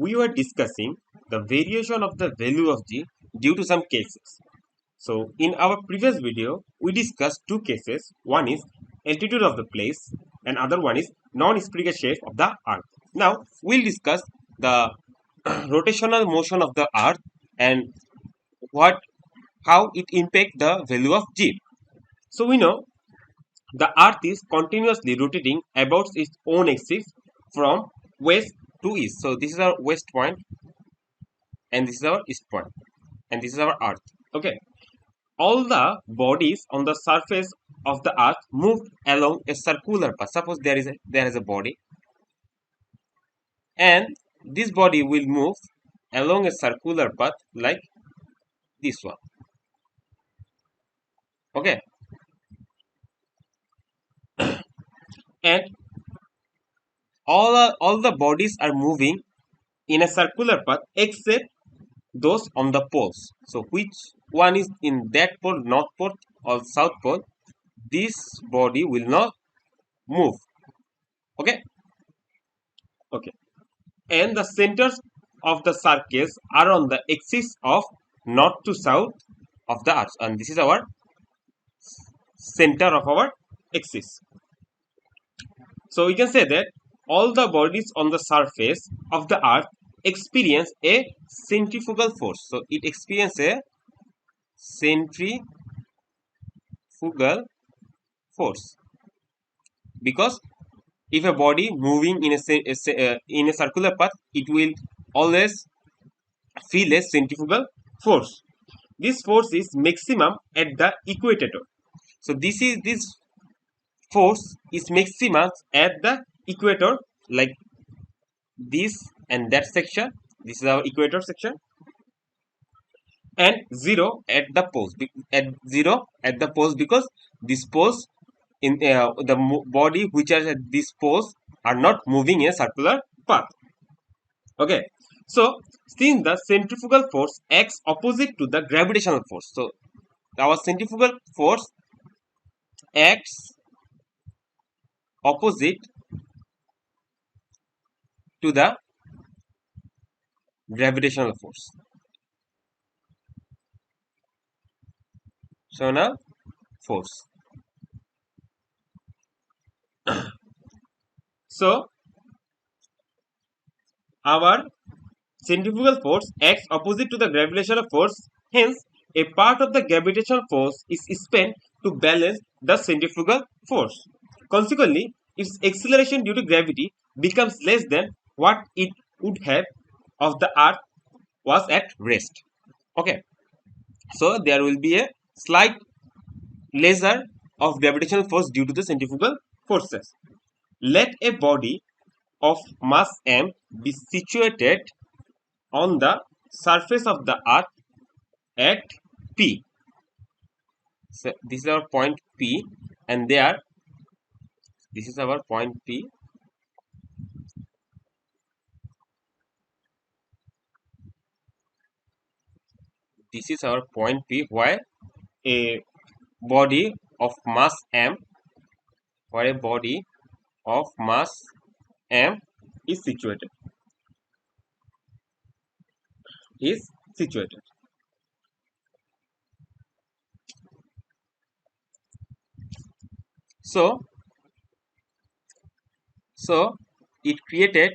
we were discussing the variation of the value of g due to some cases. So in our previous video, we discussed two cases. One is altitude of the place and other one is non-spherical shape of the earth. Now we'll discuss the rotational motion of the earth and how it impacts the value of g. So we know the earth is continuously rotating about its own axis from west to east. So this is our west point and this is our east point and this is our earth. Okay. All the bodies on the surface of the earth move along a circular path. Suppose there is a body and this body will move along a circular path like this one. Okay. And all the bodies are moving in a circular path except those on the poles. So which one is in that pole, north pole or south pole, this body will not move. Okay. And the centers of the circles are on the axis of north to south of the earth, and this is our center of our axis. So we can say that all the bodies on the surface of the earth experience a centrifugal force. So it experiences a centrifugal force because if a body moving in a circular path, it will always feel a centrifugal force. This force is maximum at the equator. So this force is maximum at the equator, like this and that section. This is our equator section, and zero at the poles. Because these poles in the body which are at these poles are not moving in a circular path. Okay. So since the centrifugal force acts opposite to the gravitational force, so our centrifugal force acts opposite to the gravitational force. So now force. So our centrifugal force acts opposite to the gravitational force. Hence, a part of the gravitational force is spent to balance the centrifugal force. Consequently, its acceleration due to gravity becomes less than what it would have if the earth was at rest. Okay. So there will be a slight lesser of gravitational force due to the centrifugal forces. Let a body of mass m be situated on the surface of the earth at P. So this is our point P, and this is our point P. This is our point P where a body of mass m, is situated. So it created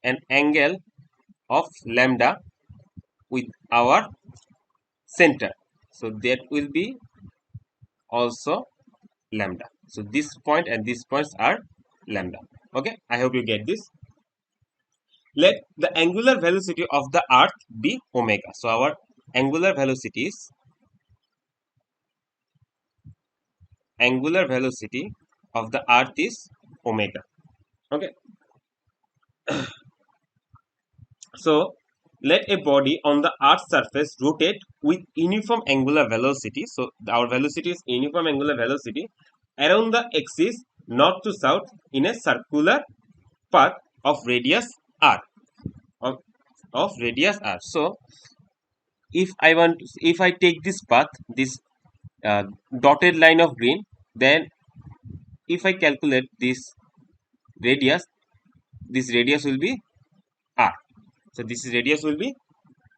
an angle of lambda with our center. So that will be also lambda. So this point and these points are lambda. Okay, I hope you get this. Let the angular velocity of the earth be omega. So our angular velocity of the earth is omega. Okay. So let a body on the earth's surface rotate with uniform angular velocity. So our velocity is uniform angular velocity around the axis north to south in a circular path of radius r. So if I take this path, this dotted line of green, then if I calculate this radius will be r. So this is radius will be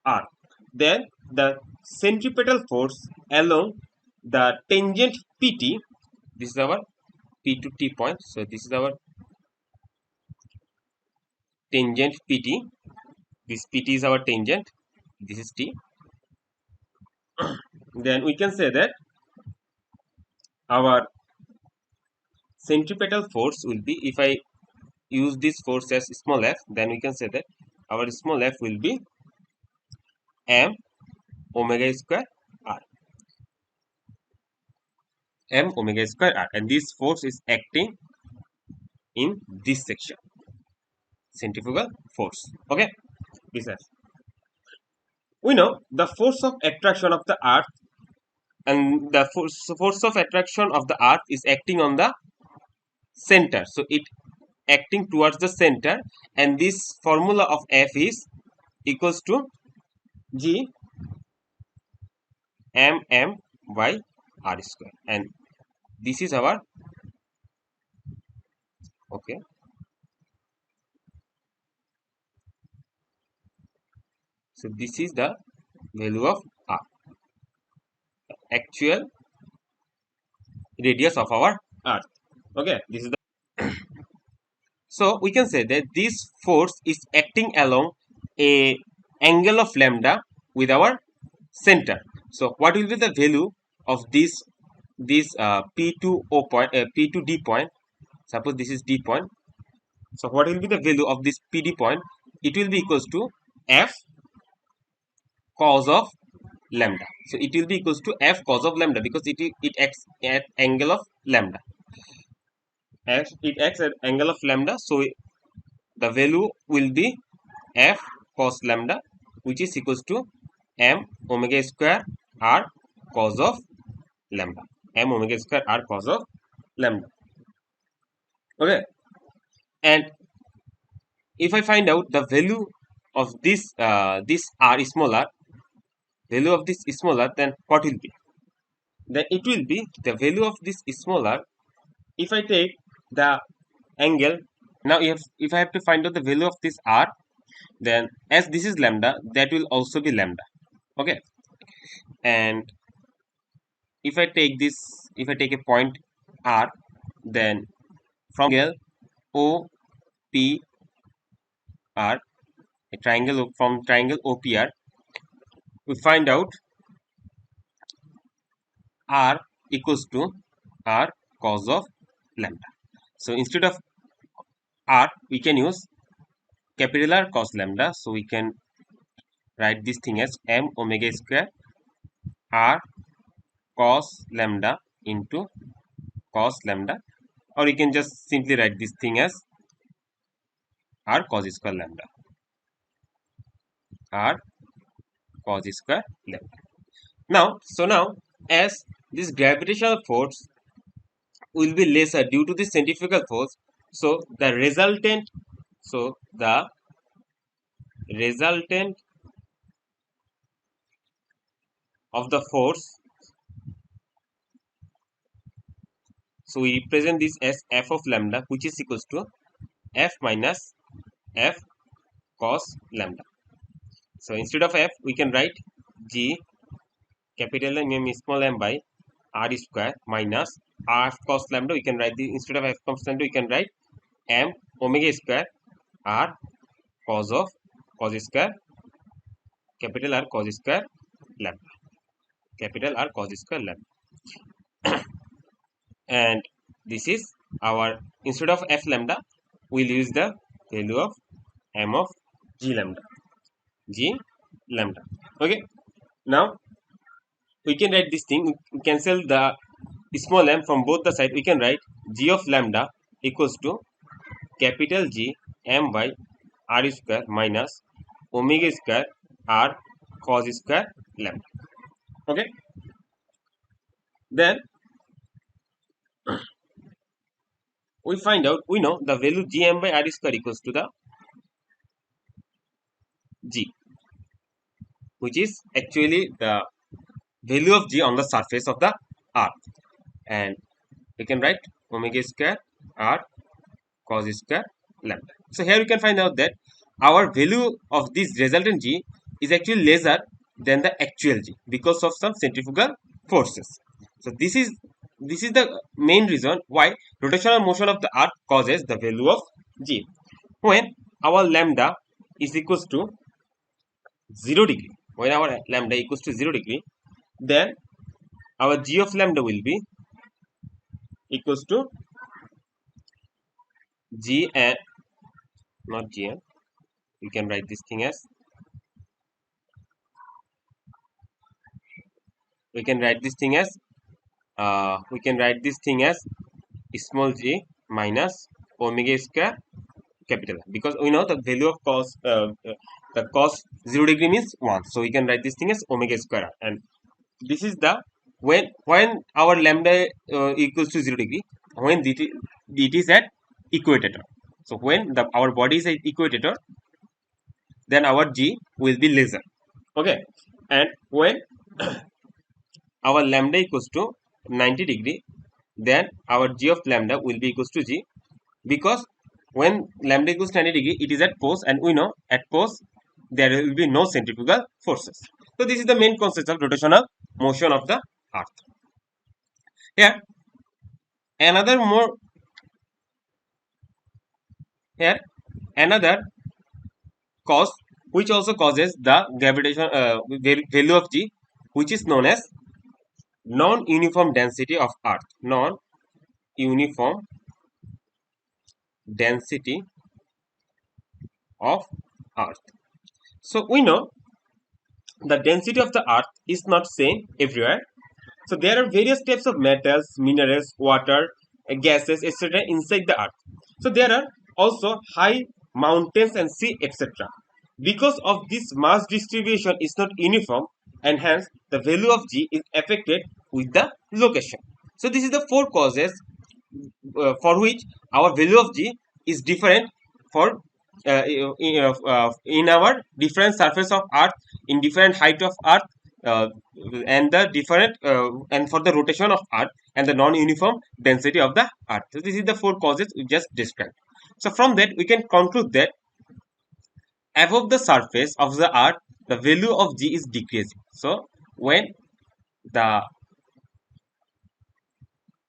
r. Then the centripetal force along the tangent pt, this is our p to t point. So this is our tangent pt. This pt is our tangent. This is t. Then we can say that our centripetal force will be, if I use this force as small f, then we can say that our small f will be m omega square r. M omega square r, and this force is acting in this section, centrifugal force. Okay, this is, we know the force of attraction of the earth, and the force of attraction of the earth is acting on the center, so it acting towards the center, and this formula of F is equals to G m by r square, and this is our, okay, so this is the value of r, actual radius of our earth. Okay, this is the, so we can say that this force is acting along a angle of lambda with our center. So what will be the value of this P2O point, P2D point? Suppose this is D point. So what will be the value of this PD point? It will be equals to F cos of lambda. So it will be equals to F cos of lambda, because it acts at angle of lambda. It acts at angle of lambda. So the value will be F cos lambda, which is equals to m omega square r cos of lambda. M omega square r cos of lambda. Okay, and if I find out the value of this this r smaller, value of this smaller, then what will be? Then it will be the value of this smaller. If I take the angle, now if I have to find out the value of this r, then as this is lambda, that will also be lambda. Okay, and if I take this, if I take a point r, then from angle OPR, a triangle, from triangle OPR, we find out r equals to r cos of lambda. So instead of r, we can use capital R cos lambda. So we can write this thing as m omega square r cos lambda into cos lambda, or you can just simply write this thing as r cos square lambda, r cos square lambda. Now, as this gravitational force will be lesser due to the centrifugal force, so the resultant of the force, so we represent this as f of lambda, which is equals to f minus f cos lambda. So instead of f, we can write g capital M small m by r square minus r cos lambda. We can write the, instead of f cos lambda, we can write m omega square r cos of cos square, capital R cos square lambda, capital R cos square lambda. And this is our, instead of f lambda, we'll use the value of m of g lambda. Okay, now we can write this thing, we cancel the small m from both the side. We can write g of lambda equals to capital G m by r square minus omega square r cos square lambda. Okay, then we find out, we know the value gm by r square equals to the g, which is actually the value of g on the surface of the earth, and we can write omega square r cos square lambda. So here we can find out that our value of this resultant G is actually lesser than the actual G because of some centrifugal forces. So this is the main reason why rotational motion of the earth causes the value of G. When our lambda is equals to 0 degree, when our lambda equals to 0 degree, then our G of lambda will be equals to G and not G and we can write this thing as we can write this thing as small g minus omega square capital, because we know the value of cos the cos 0 degree means 1, so we can write this thing as omega square, and this is the when our lambda equals to 0 degree, when it is at equator. So when our body is at equator, then our G will be lesser. Okay, and when our lambda equals to 90 degree, then our G of lambda will be equals to G, because when lambda equals 90 degree, it is at pose, and we know at pose there will be no centrifugal forces. So this is the main concept of rotational motion of the earth. Here another more here another cause which also causes the gravitation value of G, which is known as non-uniform density of earth. Non-uniform density of earth. So we know the density of the earth is not same everywhere. So there are various types of metals, minerals, water, gases, etc. inside the earth. So there are also high mountains and sea, etc. Because of this mass distribution is not uniform, and hence the value of G is affected with the location. So this is the four causes for which our value of G is different for in our different surface of earth, in different height of earth, uh, and the different and for the rotation of earth and the non-uniform density of the earth. So this is the four causes we just described. So from that we can conclude that above the surface of the earth the value of G is decreasing. So the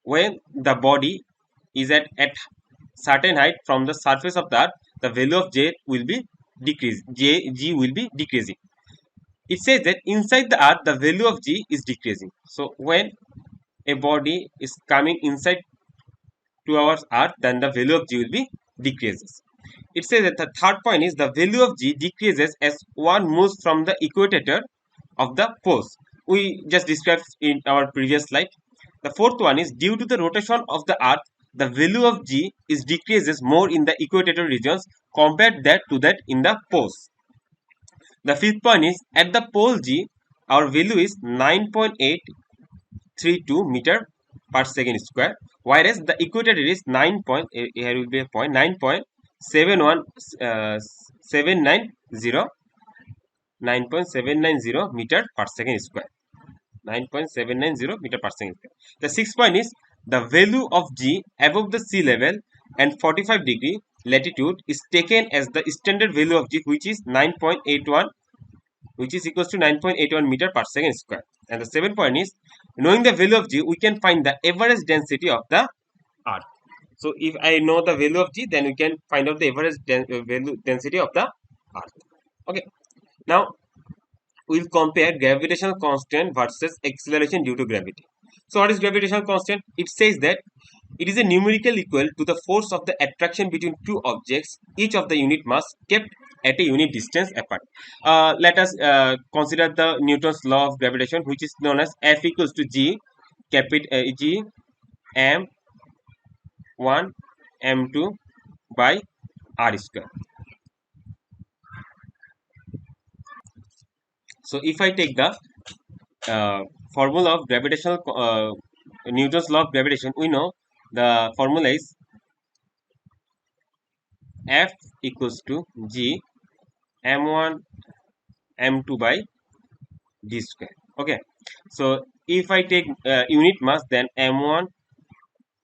when the body is at certain height from the surface of the earth, the value of G will be decreasing. It says that inside the earth the value of G is decreasing. So when a body is coming inside to our earth, then the value of G will be decreases. It says that the third point is the value of G decreases as one moves from the equator of the poles. We just described in our previous slide. The fourth one is due to the rotation of the earth, the value of G is decreases more in the equator regions compared to that in the poles. The fifth point is at the pole G, our value is 9.832 meter per second square, whereas the equator is 9 point, here will be a point 9.790 meter per second square. 9.790 meter per second square. The sixth point is the value of G above the sea level and 45 degree latitude is taken as the standard value of G, which is 9.81, which is equals to 9.81 meter per second square. And the seventh point is knowing the value of G, we can find the average density of the earth. So if I know the value of G, then we can find out the average value density of the earth. Okay. Now we'll compare gravitational constant versus acceleration due to gravity. So what is gravitational constant? It says that it is a numerical equal to the force of the attraction between two objects, each of the unit mass kept at a unit distance apart. Let us consider the Newton's law of gravitation, which is known as F equals to G G m1 m2 by r square. So if I take the formula of gravitational Newton's law of gravitation, we know the formula is F equals to G m1 m2 by d square. Okay, so if I take unit mass, then m1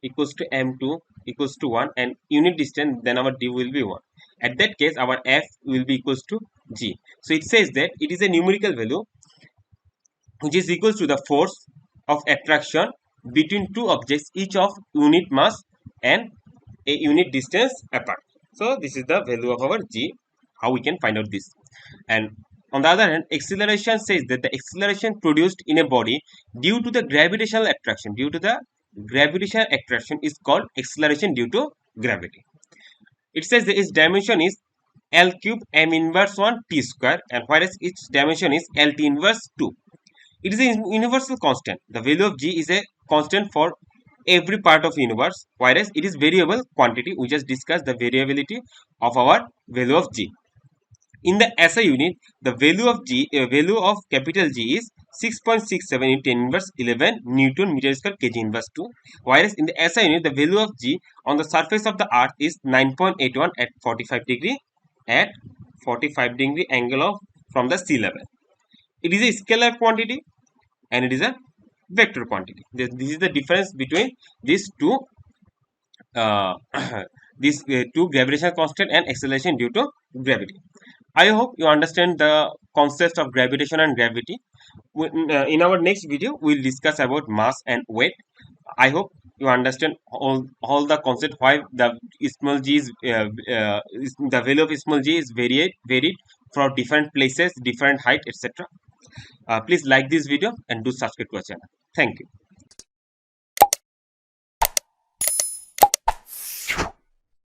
equals to m2 equals to 1, and unit distance, then our d will be 1. At that case, our F will be equals to G. So it says that it is a numerical value which is equals to the force of attraction between two objects each of unit mass and a unit distance apart. So this is the value of our G, how we can find out this. And on the other hand, acceleration says that the acceleration produced in a body due to the gravitational attraction is called acceleration due to gravity. It says that its dimension is L cube m inverse 1 t square, and whereas its dimension is L t inverse 2. It is a universal constant. The value of G is a constant for every part of universe, whereas it is variable quantity. We just discussed the variability of our value of G. In the SI unit, the value of capital G is 6.67 in 10 inverse 11 Newton meter square kg inverse 2. Whereas in the SI unit, the value of G on the surface of the earth is 9.81 at 45 degree angle of from the sea level. It is a scalar quantity and it is a vector quantity. This is the difference between these two two gravitational constant and acceleration due to gravity. I hope you understand the concept of gravitation and gravity. In our next video, we'll discuss about mass and weight. I hope you understand all the concept why the small g is the value of small g is varied for different places, different height, etc. Please like this video and do subscribe to our channel. Thank you.